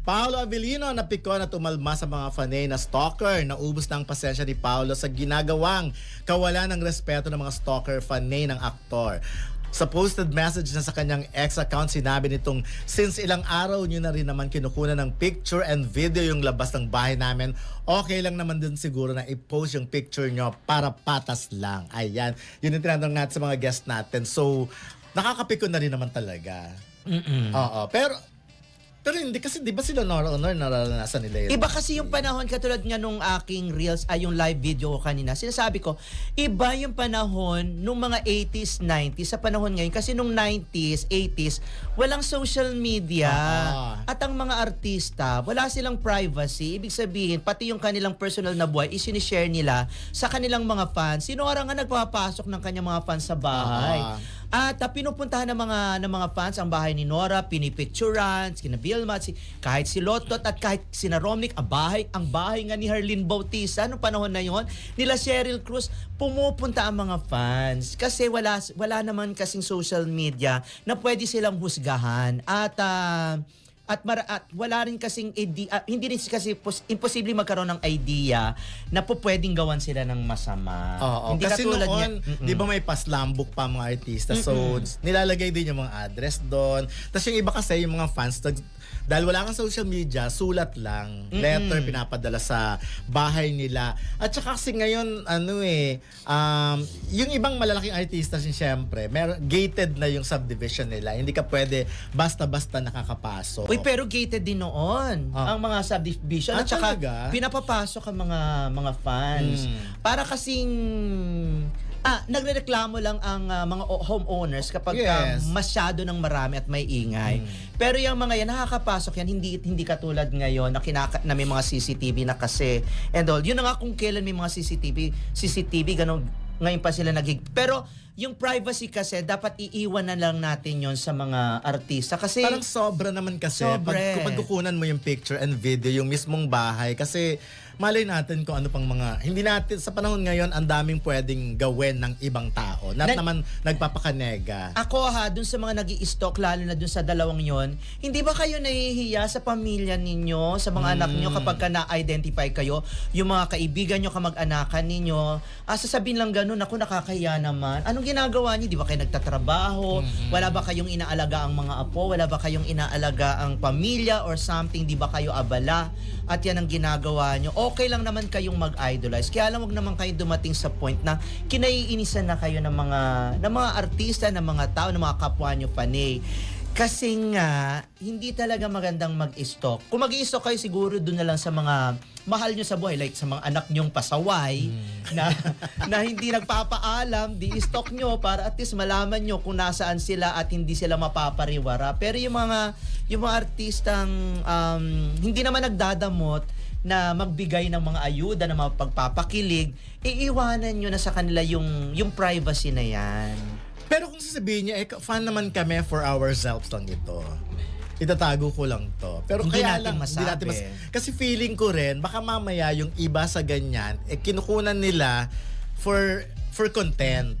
Paolo Avellino napikon at umalma sa mga fanay na stalker. Naubos na ang pasensya ni Paolo sa ginagawang kawalan ng respeto ng mga stalker fanay ng aktor. Sa posted message na sa kanyang ex account, sinabi nitong, since ilang araw nyo na rin naman kinukunan ng picture and video yung labas ng bahay namin, okay lang naman din siguro na i-post yung picture nyo para patas lang. Ayan, yun yung tinatanong natin sa mga guest natin. So, nakakapikon na rin naman talaga. Oo, pero hindi kasi, di ba sila Nora Honor nararanasan nila yun? Iba kasi yung panahon, katulad nga nung aking reels, yung live video ko kanina, sinasabi ko, iba yung panahon nung mga 80s, 90s, sa panahon ngayon. Kasi nung 90s, 80s, walang social media. At ang mga artista, wala silang privacy. Ibig sabihin, pati yung kanilang personal na buhay, isinishare nila sa kanilang mga fans. Sino nga nagpapasok ng kanyang mga fans sa bahay? At pinupuntahan ng mga fans ang bahay ni Nora, pinipicturan, kina Vilma, kahit si Lotot at kahit si Romnick, ang bahay nga ni Harleen Bautista noong panahon na yon, nila Cheryl Cruz, pumupunta ang mga fans kasi wala naman kasing social media na pwede silang husgahan at wala rin kasing hindi rin kasi imposible magkaroon ng idea na pwedeng gawan sila ng masama. Oo, hindi kasi katulad noon, di ba may paslambok pa mga artista, so nilalagay din yung mga address doon. Tapos yung iba kasi, yung mga fans, dahil wala kang social media, sulat lang, letter pinapadala sa bahay nila. At saka kasi ngayon, yung ibang malalaking artista, siyempre, gated na yung subdivision nila. Hindi ka pwede basta-basta nakakapasok. Uy, pero gated din noon ang mga subdivision at saka talaga? pinapapasok ang mga fans. Para kasing nagrereklamo lang ang mga homeowners kapag masyado ng marami at may ingay. Pero yung mga yan, nakakapasok yan, hindi katulad ngayon na may mga CCTV na kasi and all. Yun na nga kung kailan may mga CCTV, ganun, ngayon pa sila Pero yung privacy kasi, dapat iiwan na lang natin yon sa mga artista. Kasi parang sobra naman kasi. Pag kukunan mo yung picture and video, yung mismong bahay. Kasi malay natin kung ano pang mga, hindi natin, sa panahon ngayon, ang daming pwedeng gawin ng ibang tao. Naman nagpapakanega. Ako dun sa mga nag-i-stalk, lalo na dun sa dalawang yon, hindi ba kayo nahihiya sa pamilya ninyo, sa mga anak nyo kapag na-identify kayo, yung mga kaibigan nyo, kamag-anakan ninyo, sasabihin lang ganun, ako nakakahiya naman. Anong ginagawa niyo? Di ba kayo nagtatrabaho? Wala ba kayong inaalaga ang mga apo? Wala ba kayong inaalaga ang pamilya or something? Di ba kayo abala? At yan ang ginagawa nyo. Okay lang naman kayong mag-idolize. Kaya lang wag naman kayo dumating sa point na kinaiinisan na kayo ng mga artista, ng mga tao, ng mga kapwa nyo fanay. Kasi nga, hindi talaga magandang mag-stalk. Kung mag-i-stalk kayo, siguro doon na lang sa mga mahal nyo sa buhay, like sa mga anak nyong pasaway, na hindi nagpapaalam, di-stalk nyo para at least malaman nyo kung nasaan sila at hindi sila mapapariwara. Pero yung mga artistang hindi naman nagdadamot na magbigay ng mga ayuda, ng mga pagpapakilig, iiwanan nyo na sa kanila yung privacy na yan. Pero kung sasabihin niya, fan naman kami for ourselves lang ito. Itatago ko lang to. Pero Hindi kaya natin lang, masabi. kasi feeling ko rin, baka mamaya yung iba sa ganyan, kinukunan nila for content.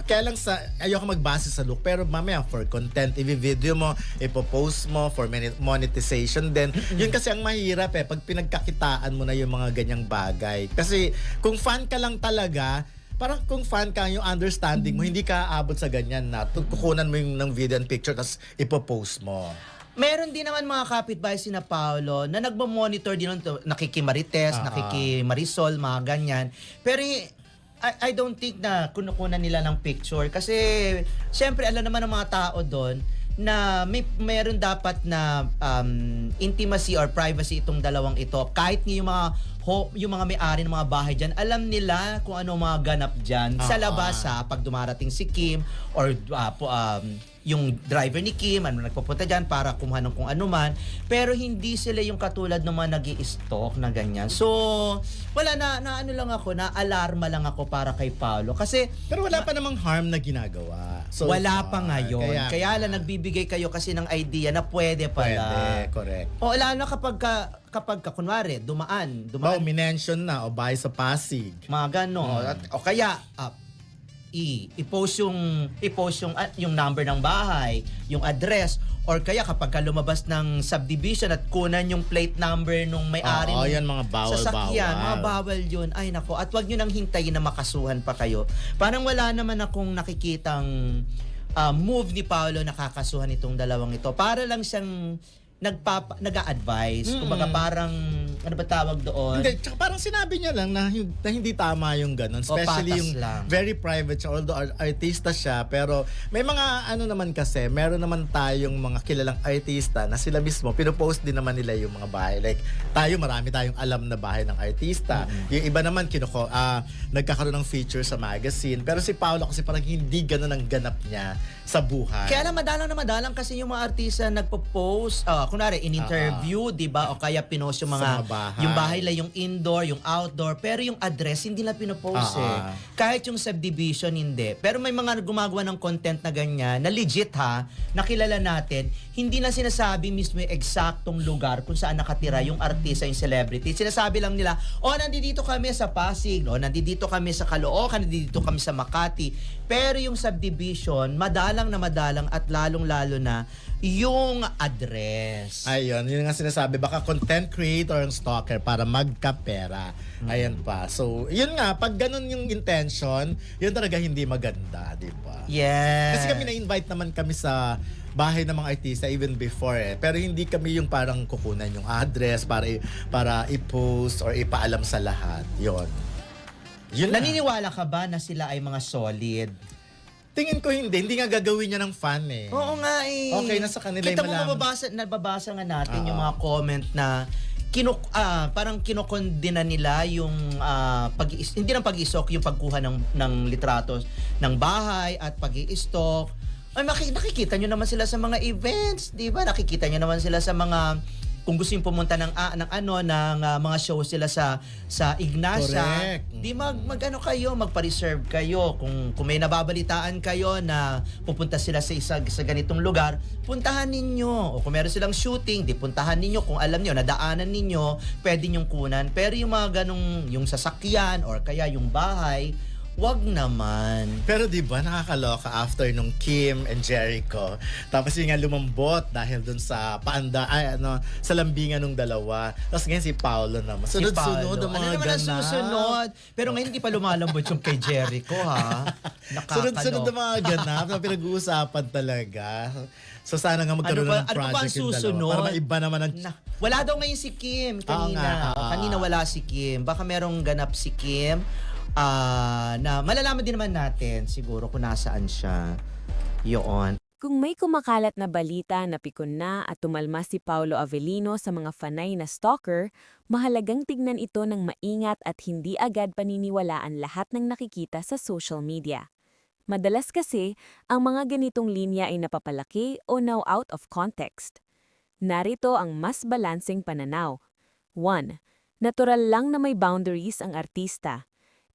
Kaya lang ayoko magbase sa look, pero mamaya for content, i-video mo, ipopost mo for monetization din. Yun kasi ang mahirap pag pinagkakitaan mo na yung mga ganyang bagay. Kasi kung fan ka lang talaga, parang kung fan ka, yung understanding mo, hindi ka aabot sa ganyan na kukunan mo yung ng video and picture tapos ipopost mo. Meron din naman mga kapitbahay sina Paolo na nagmo-monitor din nakikimarites, nakikimarisol, mga ganyan. Pero I don't think na kunukunan nila ng picture kasi syempre alam naman ng mga tao doon na meron dapat na intimacy or privacy itong dalawang ito. Kahit yung mga may-ari ng mga bahay dyan, alam nila kung ano mga ganap dyan. Sa labas pag dumarating si Kim or yung driver ni Kim, nagpupunta dyan para kumuha ng kung ano man. Pero hindi sila yung katulad ng mga nag-i-stalk na ganyan. So, wala na-alarma lang ako para kay Paolo. Kasi, pero wala pa namang harm na ginagawa. So wala pa ngayon. Kaya lang nagbibigay kayo kasi ng idea na pwede pala. Pwede, correct. O lalo na kapag kunwari, dumaan. Minention na, o bahay sa Pasig. Mga gano'n. O kaya, i-post yung number ng bahay, yung address, or kaya kapag ka lumabas ng subdivision at kunan yung plate number nung may-ari Oo, ng yan mga sasakyan, bawal-bawal. mga bawal yun. Ay nako, at wag nyo nang hintayin na makasuhan pa kayo. Parang wala naman akong nakikitang move ni Paolo na kakasuhan itong dalawang ito. Para lang siyang nag-a-advise. Kumbaga parang, ano ba tawag doon? Hindi, tsaka parang sinabi niya lang na hindi tama yung ganun. Especially patas yung lang. very private siya. Although artista siya, pero may mga ano naman kasi, meron naman tayong mga kilalang artista na sila mismo, pinopost din naman nila yung mga bahay. Like, marami tayong alam na bahay ng artista. Yung iba naman, nagkakaroon ng feature sa magazine. Pero si Paolo kasi parang hindi ganun ang ganap niya sa buhay. Kaya lang madalang kasi yung mga artista nagpo-post, kunwari in interview, 'di ba? O kaya pinost yung Sa mga mga bahay. yung bahay lang, yung indoor, yung outdoor, pero yung address hindi na pinopost Kahit yung subdivision hindi. Pero may mga gumagawa ng content na ganyan, na legit nakilala natin, hindi na sinasabi mismo yung eksaktong lugar kung saan nakatira yung artista, yung celebrity. Sinasabi lang nila, nandito kami sa Pasig, nandito kami sa Caloocan, nandito kami sa Makati. Pero yung subdivision, madalang at lalong-lalo na yung address. Ayun, yun nga sinasabi. Baka content creator ang stalker para magkapera. Ayan pa. So, yun nga, pag ganun yung intention, yun talaga hindi maganda, di ba? Yes. Kasi kami na-invite naman kami sa bahay ng mga artista even before Pero hindi kami yung parang kukunan yung address para i-post or ipaalam sa lahat. Yun. Yun na. Naniniwala ka ba na sila ay mga solid? Tingin ko hindi. Hindi nga gagawin niya ng fan Oo nga eh. Okay na sa kanila Kita yung mo malaman. nababasa nga natin yung mga comment na parang kinokondena nila yung hindi ng pag-i-stock, yung pagkuha ng litratos ng bahay at pag-i-stock. Ay, nakikita nyo naman sila sa mga events, di ba? Nakikita nyo naman sila sa mga, kung gusto yung pumunta ng mga show sila sa Ignacia. Correct. Di magpa-reserve kayo. Kung may nababalitaan kayo na pupunta sila sa ganitong lugar, puntahan ninyo. O kung meron silang shooting, di puntahan ninyo. Kung alam niyo, nadaanan ninyo, pwede nyong kunan. Pero yung mga ganong, yung sasakyan or kaya yung bahay, wag naman. Pero di ba nakakaloka after nung Kim and Jericho. Tapos yung nga lumambot dahil dun sa sa lambingan ng dalawa. Tapos ngayon si Paolo naman. Sunod-sunod ang mga Ano naman ang ganap. susunod? Pero ngayon hindi pa lumalambot yung kay Jericho Sunod-sunod ang mga ganap na pinag-uusapan talaga. So sana nga magkaroon ng ano ba ang project yung dalawa. susunod? Para maiba naman ang... Wala daw ngayon si Kim kanina. Kanina wala si Kim. Baka merong ganap si Kim. Na malalaman din naman natin siguro kung nasaan siya. Yun. Kung may kumakalat na balita na pikon na at tumalma si Paolo Avellino sa mga fanay na stalker, mahalagang tignan ito ng maingat at hindi agad paniniwalaan lahat ng nakikita sa social media. Madalas kasi, ang mga ganitong linya ay napapalaki o now out of context. Narito ang mas balanseng pananaw. 1. Natural lang na may boundaries ang artista.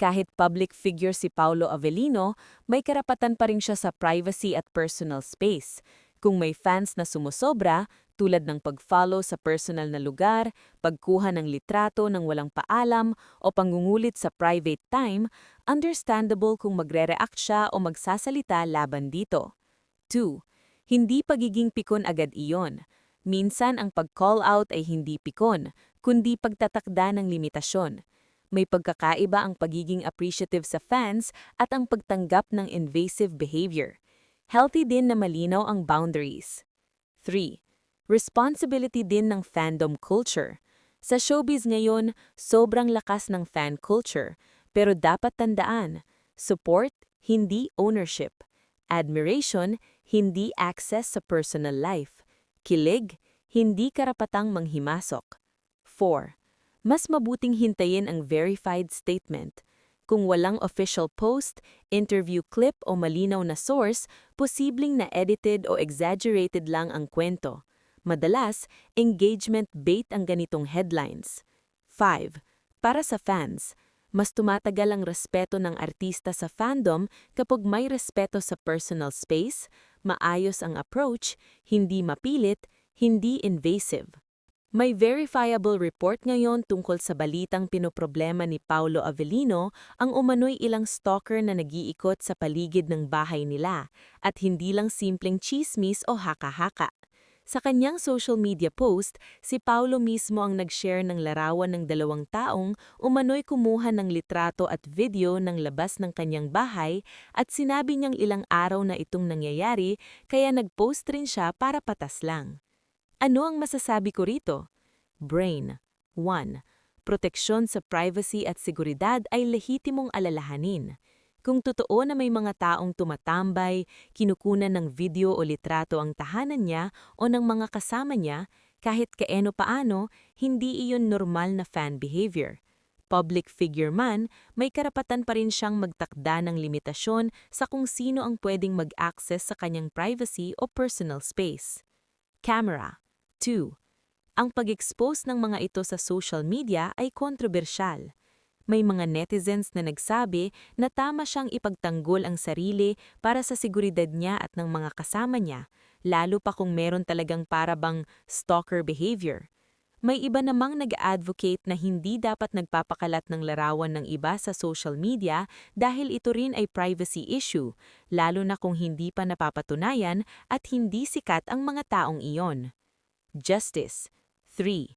Kahit public figure si Paolo Avellino, may karapatan pa rin siya sa privacy at personal space. Kung may fans na sumusobra, tulad ng pag-follow sa personal na lugar, pagkuha ng litrato ng walang paalam o pangungulit sa private time, understandable kung magre-react siya o magsasalita laban dito. 2. Hindi pagiging pikon agad iyon. Minsan ang pag-call out ay hindi pikon, kundi pagtatakda ng limitasyon. May pagkakaiba ang pagiging appreciative sa fans at ang pagtanggap ng invasive behavior. Healthy din na malinaw ang boundaries. 3. Responsibility din ng fandom culture. Sa showbiz ngayon, sobrang lakas ng fan culture, pero dapat tandaan, support, hindi ownership. Admiration, hindi access sa personal life. Kilig, hindi karapatang manghimasok. 4. Mas mabuting hintayin ang verified statement. Kung walang official post, interview clip o malinaw na source, posibleng na edited o exaggerated lang ang kwento. Madalas, engagement bait ang ganitong headlines. 5. Para sa fans, mas tumatagal ang respeto ng artista sa fandom kapag may respeto sa personal space, maayos ang approach, hindi mapilit, hindi invasive. May verifiable report ngayon tungkol sa balitang pinoproblema ni Paulo Avellino ang umano'y ilang stalker na nag-iikot sa paligid ng bahay nila at hindi lang simpleng chismis o haka-haka. Sa kanyang social media post, si Paulo mismo ang nag-share ng larawan ng 2 taong umano'y kumuha ng litrato at video ng labas ng kanyang bahay at sinabi niyang ilang araw na itong nangyayari kaya nag-post rin siya para patas lang. Ano ang masasabi ko rito? Brain. 1. Proteksyon sa privacy at seguridad ay lehitimong alalahanin. Kung totoo na may mga taong tumatambay, kinukunan ng video o litrato ang tahanan niya o ng mga kasama niya, kahit kaeno paano, hindi iyon normal na fan behavior. Public figure man, may karapatan pa rin siyang magtakda ng limitasyon sa kung sino ang pwedeng mag-access sa kanyang privacy o personal space. Camera. 2. Ang pag-expose ng mga ito sa social media ay kontrobersyal. May mga netizens na nagsabi na tama siyang ipagtanggol ang sarili para sa seguridad niya at ng mga kasama niya, lalo pa kung meron talagang parabang stalker behavior. May iba namang nag-advocate na hindi dapat nagpapakalat ng larawan ng iba sa social media dahil ito rin ay privacy issue, lalo na kung hindi pa napapatunayan at hindi sikat ang mga taong iyon. Justice. 3.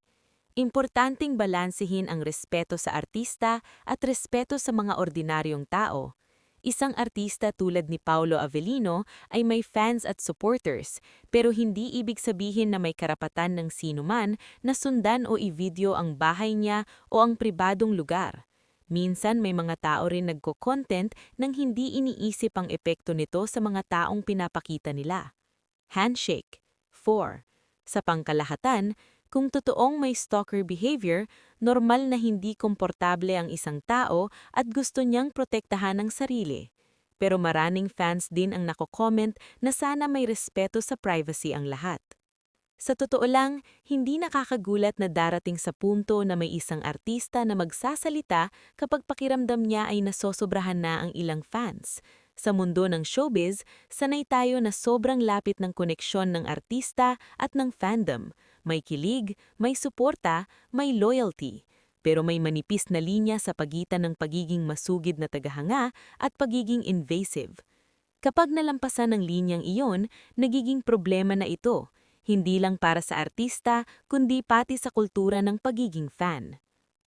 Importanteng balansehin ang respeto sa artista at respeto sa mga ordinaryong tao. Isang artista tulad ni Paulo Avellino ay may fans at supporters, pero hindi ibig sabihin na may karapatan ng sinuman na sundan o i-video ang bahay niya o ang pribadong lugar. Minsan may mga tao rin nagko-content nang hindi iniisip ang epekto nito sa mga taong pinapakita nila. Handshake. 4. Sa pangkalahatan, kung totoong may stalker behavior, normal na hindi komportable ang isang tao at gusto niyang protektahan ang sarili. Pero maraming fans din ang nako-comment na sana may respeto sa privacy ang lahat. Sa totoo lang, hindi nakakagulat na darating sa punto na may isang artista na magsasalita kapag pakiramdam niya ay nasosobrahan na ang ilang fans. Sa mundo ng showbiz, sanay tayo na sobrang lapit ng koneksyon ng artista at ng fandom. May kilig, may suporta, may loyalty. Pero may manipis na linya sa pagitan ng pagiging masugid na tagahanga at pagiging invasive. Kapag nalampasan ng linyang iyon, nagiging problema na ito, hindi lang para sa artista kundi pati sa kultura ng pagiging fan.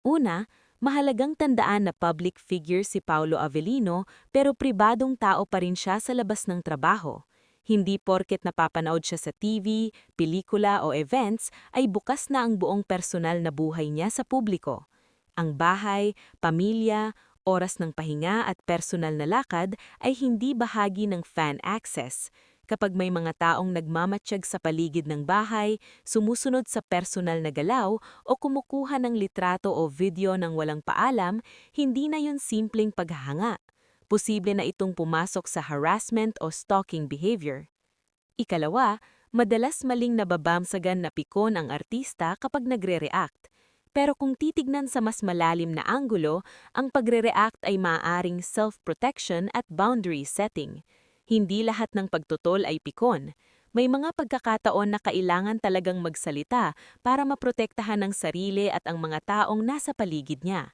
Una, mahalagang tandaan na public figure si Paulo Avellino pero pribadong tao pa rin siya sa labas ng trabaho. Hindi porket napapanood siya sa TV, pelikula o events ay bukas na ang buong personal na buhay niya sa publiko. Ang bahay, pamilya, oras ng pahinga at personal na lakad ay hindi bahagi ng fan access. Kapag may mga taong nagmamatsyag sa paligid ng bahay, sumusunod sa personal na galaw o kumukuha ng litrato o video ng walang paalam, hindi na yun simpleng paghahanga. Posible na itong pumasok sa harassment o stalking behavior. Ikalawa, madalas maling nababamsagan na pikon ang artista kapag nagre-react. Pero kung titignan sa mas malalim na anggulo, ang pagre-react ay maaaring self-protection at boundary setting. Hindi lahat ng pagtutol ay pikon. May mga pagkakataon na kailangan talagang magsalita para maprotektahan ang sarili at ang mga taong nasa paligid niya.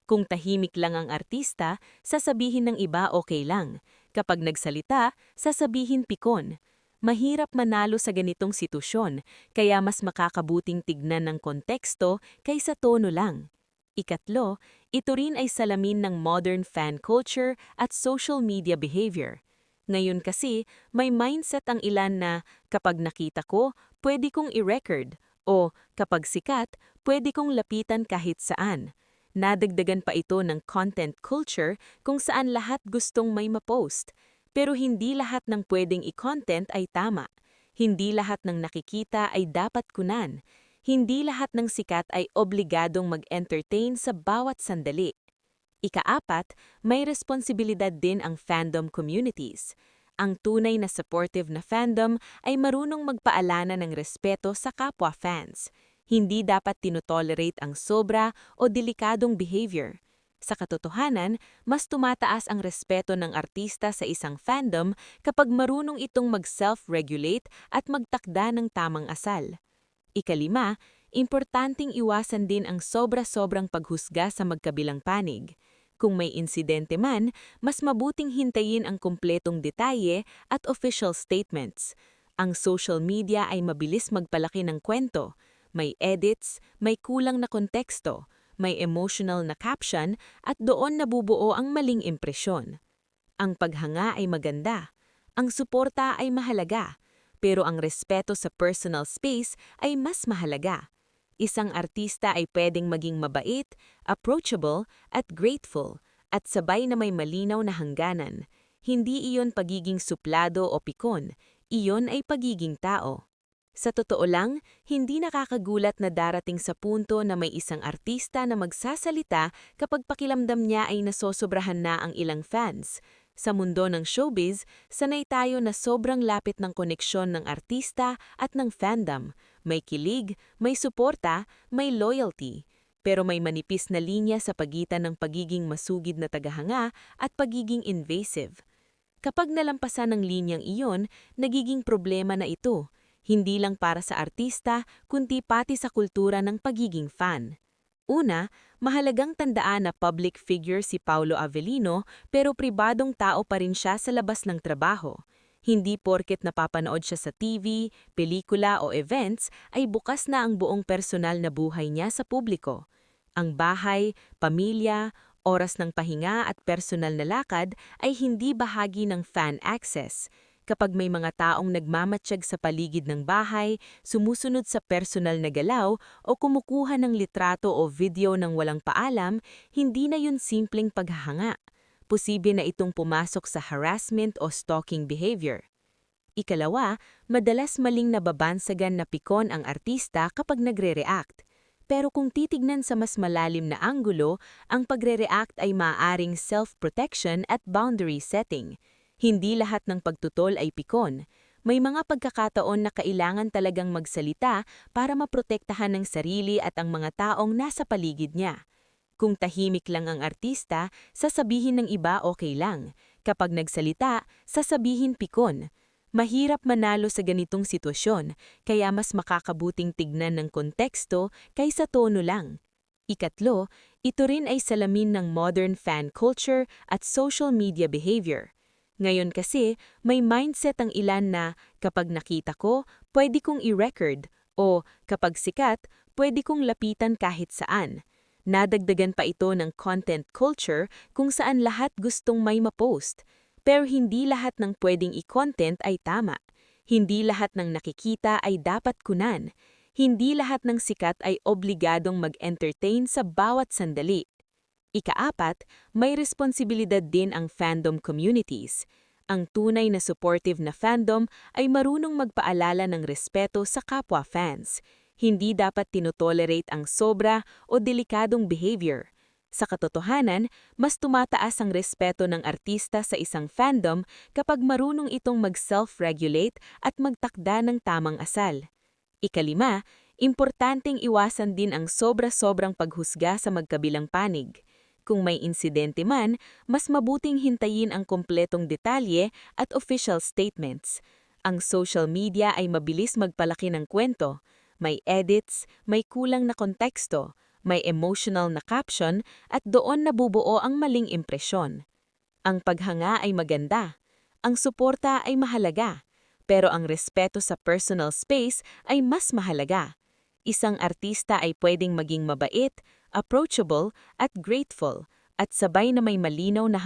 Kung tahimik lang ang artista, sasabihin ng iba okay lang. Kapag nagsalita, sasabihin pikon. Mahirap manalo sa ganitong sitwasyon, kaya mas makakabuting tignan ng konteksto kaysa tono lang. Ikatlo, ito rin ay salamin ng modern fan culture at social media behavior. Ngayon kasi, may mindset ang ilan na kapag nakita ko, pwede kong i-record o kapag sikat, pwede kong lapitan kahit saan. Nadagdagan pa ito ng content culture kung saan lahat gustong may ma-post. Pero hindi lahat ng pwedeng i-content ay tama. Hindi lahat ng nakikita ay dapat kunan. Hindi lahat ng sikat ay obligadong mag-entertain sa bawat sandali. Ika-4, may responsibilidad din ang fandom communities. Ang tunay na supportive na fandom ay marunong magpaalala ng respeto sa kapwa fans. Hindi dapat tinotolerate ang sobra o delikadong behavior. Sa katotohanan, mas tumataas ang respeto ng artista sa isang fandom kapag marunong itong mag-self-regulate at magtakda ng tamang asal. Ika-5, Importanteng iwasan din ang sobra-sobrang paghusga sa magkabilang panig. Kung may insidente man, mas mabuting hintayin ang kumpletong detalye at official statements. Ang social media ay mabilis magpalaki ng kwento. May edits, may kulang na konteksto, may emotional na caption at doon nabubuo ang maling impresyon. Ang paghanga ay maganda. Ang suporta ay mahalaga. Pero ang respeto sa personal space ay mas mahalaga. Isang artista ay pwedeng maging mabait, approachable, at grateful, at sabay na may malinaw na hangganan. Hindi iyon pagiging suplado o pikon, iyon ay pagiging tao. Sa totoo lang, hindi nakakagulat na darating sa punto na may isang artista na magsasalita kapag pakiramdam niya ay nasosobrahan na ang ilang fans. Sa mundo ng showbiz, sanay tayo na sobrang lapit ng koneksyon ng artista at ng fandom. May kilig, may suporta, may loyalty. Pero may manipis na linya sa pagitan ng pagiging masugid na tagahanga at pagiging invasive. Kapag nalampasan ng linyang iyon, nagiging problema na ito. Hindi lang para sa artista, kundi pati sa kultura ng pagiging fan. Una, mahalagang tandaan na public figure si Paolo Avellino pero pribadong tao pa rin siya sa labas ng trabaho. Hindi porket napapanood siya sa TV, pelikula o events ay bukas na ang buong personal na buhay niya sa publiko. Ang bahay, pamilya, oras ng pahinga at personal na lakad ay hindi bahagi ng fan access. Kapag may mga taong nagmamatsyag sa paligid ng bahay, sumusunod sa personal na galaw o kumukuha ng litrato o video ng walang paalam, hindi na yun simpleng paghahanga. Posible na itong pumasok sa harassment o stalking behavior. Ikalawa, madalas maling nababansagan na pikon ang artista kapag nagre-react. Pero kung titignan sa mas malalim na anggulo, ang pagre-react ay maaaring self-protection at boundary setting. Hindi lahat ng pagtutol ay pikon. May mga pagkakataon na kailangan talagang magsalita para maprotektahan ng sarili at ang mga taong nasa paligid niya. Kung tahimik lang ang artista, sasabihin ng iba okay lang. Kapag nagsalita, sasabihin pikon. Mahirap manalo sa ganitong sitwasyon, kaya mas makakabuting tignan ng konteksto kaysa tono lang. Ikatlo, ito rin ay salamin ng modern fan culture at social media behavior. Ngayon kasi, may mindset ang ilan na kapag nakita ko, pwede kong i-record o kapag sikat, pwede kong lapitan kahit saan. Nadagdagan pa ito ng content culture kung saan lahat gustong may ma-post. Pero hindi lahat ng pwedeng i-content ay tama. Hindi lahat ng nakikita ay dapat kunan. Hindi lahat ng sikat ay obligadong mag-entertain sa bawat sandali. Ikaapat, may responsibilidad din ang fandom communities. Ang tunay na supportive na fandom ay marunong magpaalala ng respeto sa kapwa fans. Hindi dapat tinotolerate ang sobra o delikadong behavior. Sa katotohanan, mas tumataas ang respeto ng artista sa isang fandom kapag marunong itong mag-self-regulate at magtakda ng tamang asal. Ikalima, importanteng iwasan din ang sobra-sobrang paghusga sa magkabilang panig. Kung may insidente man, mas mabuting hintayin ang kumpletong detalye at official statements. Ang social media ay mabilis magpalaki ng kwento. May edits, may kulang na konteksto, may emotional na caption at doon nabubuo ang maling impresyon. Ang paghanga ay maganda. Ang suporta ay mahalaga. Pero ang respeto sa personal space ay mas mahalaga. Isang artista ay pwedeng maging mabait, approachable at grateful, at sabay na may malinaw na